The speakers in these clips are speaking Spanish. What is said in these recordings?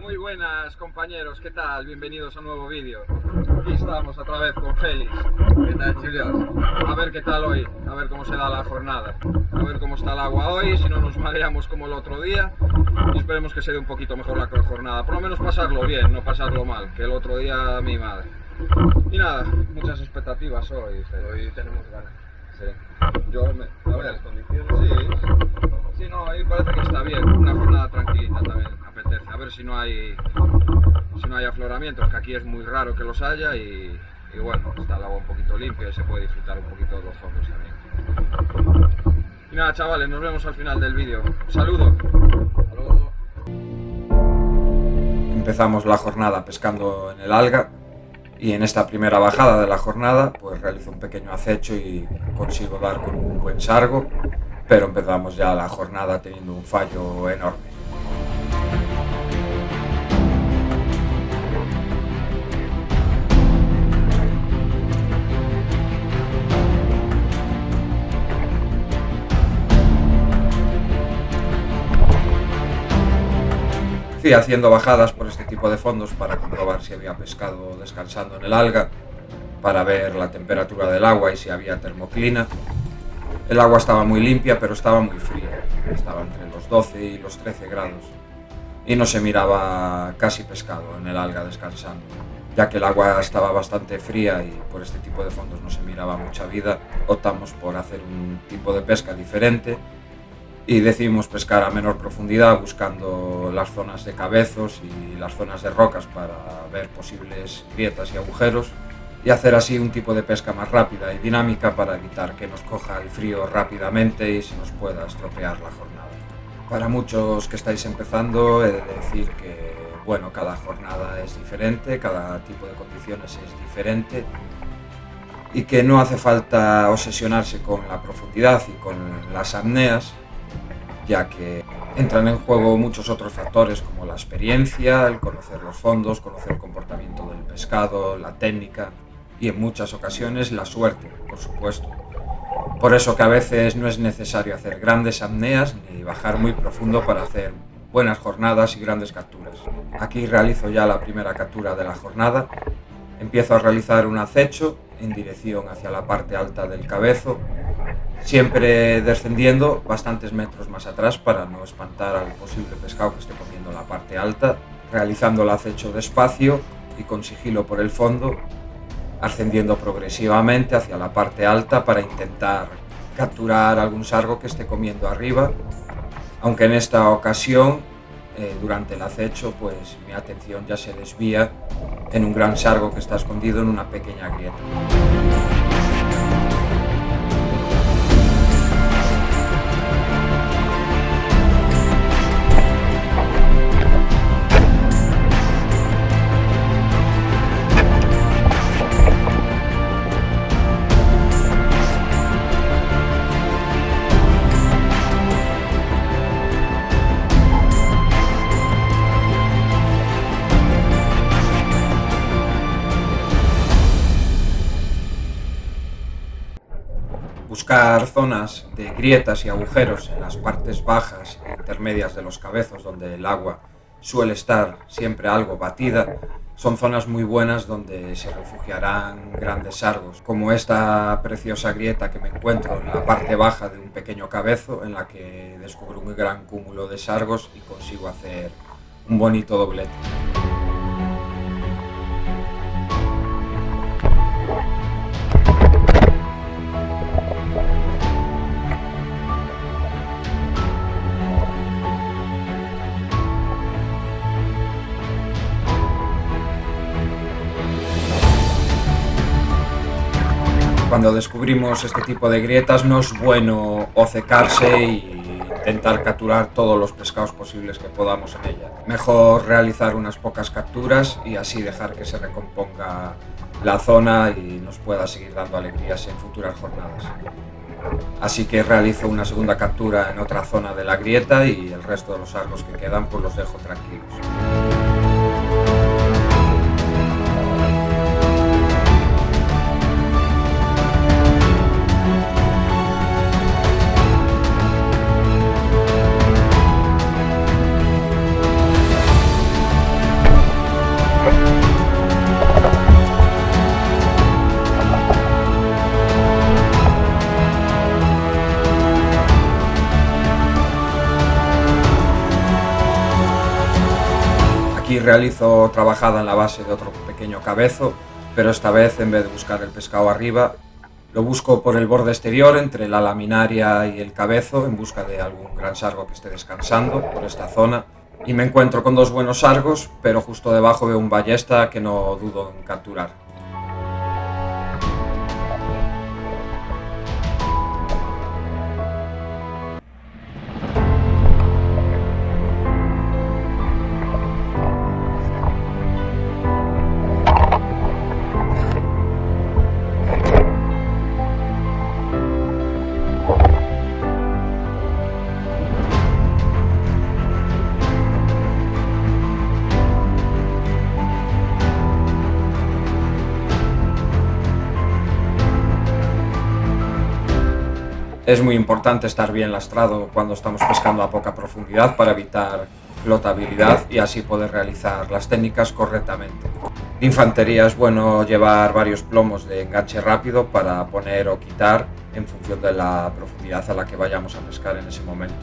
Muy buenas compañeros, ¿qué tal? Bienvenidos a un nuevo vídeo. Aquí estamos otra vez con Félix. ¿Qué tal, chicos? A ver qué tal hoy, a ver cómo se da la jornada, a ver cómo está el agua hoy, si no nos mareamos como el otro día. Y esperemos que se dé un poquito mejor la jornada, por lo menos pasarlo bien, no pasarlo mal, que el otro día mi madre. Y nada, muchas expectativas hoy. Hoy tenemos ganas. Sí. Yo a ver, Las condiciones. Sí, no, ahí parece que está bien, una jornada tranquilita también apetece, a ver si no hay afloramientos, que aquí es muy raro que los haya y bueno, está el agua un poquito limpia y se puede disfrutar un poquito de los fondos también. Y nada, chavales, nos vemos al final del vídeo. Saludo. Luego. Empezamos la jornada pescando en el alga. Y en esta primera bajada de la jornada, pues realizo un pequeño acecho y consigo dar con un buen sargo, pero empezamos ya la jornada teniendo un fallo enorme. Fui haciendo bajadas por este tipo de fondos para comprobar si había pescado descansando en el alga, para ver la temperatura del agua y si había termoclina. El agua estaba muy limpia, pero estaba muy fría, estaba entre los 12 y los 13 grados, y no se miraba casi pescado en el alga descansando. Ya que el agua estaba bastante fría y por este tipo de fondos no se miraba mucha vida, optamos por hacer un tipo de pesca diferente y decidimos pescar a menor profundidad, buscando las zonas de cabezos y las zonas de rocas para ver posibles grietas y agujeros, y hacer así un tipo de pesca más rápida y dinámica para evitar que nos coja el frío rápidamente y se nos pueda estropear la jornada. Para muchos que estáis empezando, he de decir que bueno, cada jornada es diferente, cada tipo de condiciones es diferente y que no hace falta obsesionarse con la profundidad y con las apneas, ya que entran en juego muchos otros factores como la experiencia, el conocer los fondos, conocer el comportamiento del pescado, la técnica y en muchas ocasiones la suerte, por supuesto. Por eso que a veces no es necesario hacer grandes apneas ni bajar muy profundo para hacer buenas jornadas y grandes capturas. Aquí realizo ya la primera captura de la jornada. Empiezo a realizar un acecho en dirección hacia la parte alta del cabezo, siempre descendiendo bastantes metros más atrás para no espantar al posible pescado que esté comiendo la parte alta, realizando el acecho despacio y con sigilo por el fondo, ascendiendo progresivamente hacia la parte alta para intentar capturar algún sargo que esté comiendo arriba, aunque en esta ocasión, durante el acecho, pues mi atención ya se desvía en un gran sargo que está escondido en una pequeña grieta. Buscar zonas de grietas y agujeros en las partes bajas e intermedias de los cabezos donde el agua suele estar siempre algo batida, son zonas muy buenas donde se refugiarán grandes sargos, como esta preciosa grieta que me encuentro en la parte baja de un pequeño cabezo, en la que descubro un gran cúmulo de sargos y consigo hacer un bonito doblete. Cuando descubrimos este tipo de grietas no es bueno obcecarse y intentar capturar todos los pescados posibles que podamos en ella. Mejor realizar unas pocas capturas y así dejar que se recomponga la zona y nos pueda seguir dando alegrías en futuras jornadas. Así que realizo una segunda captura en otra zona de la grieta y el resto de los sargos que quedan pues los dejo tranquilos. realizo otra bajada en la base de otro pequeño cabezo, pero esta vez en vez de buscar el pescado arriba, lo busco por el borde exterior entre la laminaria y el cabezo en busca de algún gran sargo que esté descansando por esta zona. Y me encuentro con dos buenos sargos, pero justo debajo veo un ballesta que no dudo en capturar. Es muy importante estar bien lastrado cuando estamos pescando a poca profundidad para evitar flotabilidad y así poder realizar las técnicas correctamente. De infantería es bueno llevar varios plomos de enganche rápido para poner o quitar en función de la profundidad a la que vayamos a pescar en ese momento.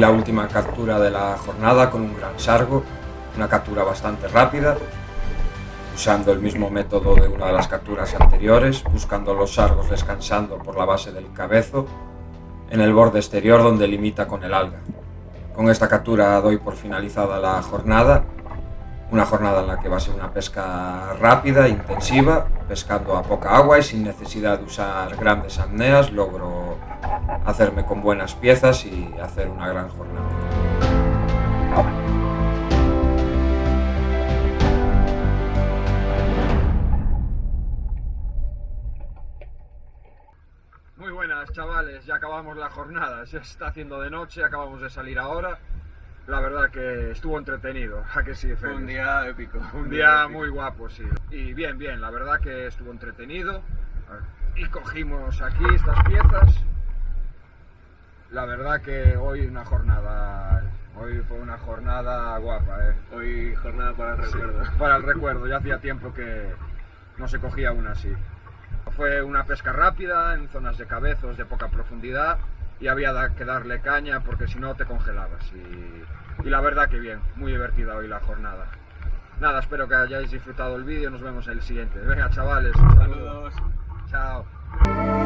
La última captura de la jornada con un gran sargo, una captura bastante rápida, usando el mismo método de una de las capturas anteriores, buscando los sargos descansando por la base del cabezo, en el borde exterior donde limita con el alga. Con esta captura doy por finalizada la jornada, una jornada en la que va a ser una pesca rápida, intensiva, pescando a poca agua y sin necesidad de usar grandes apneas. Logro hacerme con buenas piezas y hacer una gran jornada. Muy buenas, chavales, ya acabamos la jornada, se está haciendo de noche, acabamos de salir ahora. La verdad que estuvo entretenido, ¿a que sí, Félix? Un día épico. Un día muy guapo, sí. Y bien, la verdad que estuvo entretenido. Y cogimos aquí estas piezas. La verdad que hoy fue una jornada guapa, Hoy jornada para el recuerdo. Sí, para el recuerdo, ya hacía tiempo que no se cogía una así. Fue una pesca rápida en zonas de cabezos de poca profundidad y había que darle caña porque si no te congelabas. Y la verdad que bien, muy divertida hoy la jornada. Nada, espero que hayáis disfrutado el vídeo, nos vemos en el siguiente. Venga, chavales, un saludo. Saludos. Chao.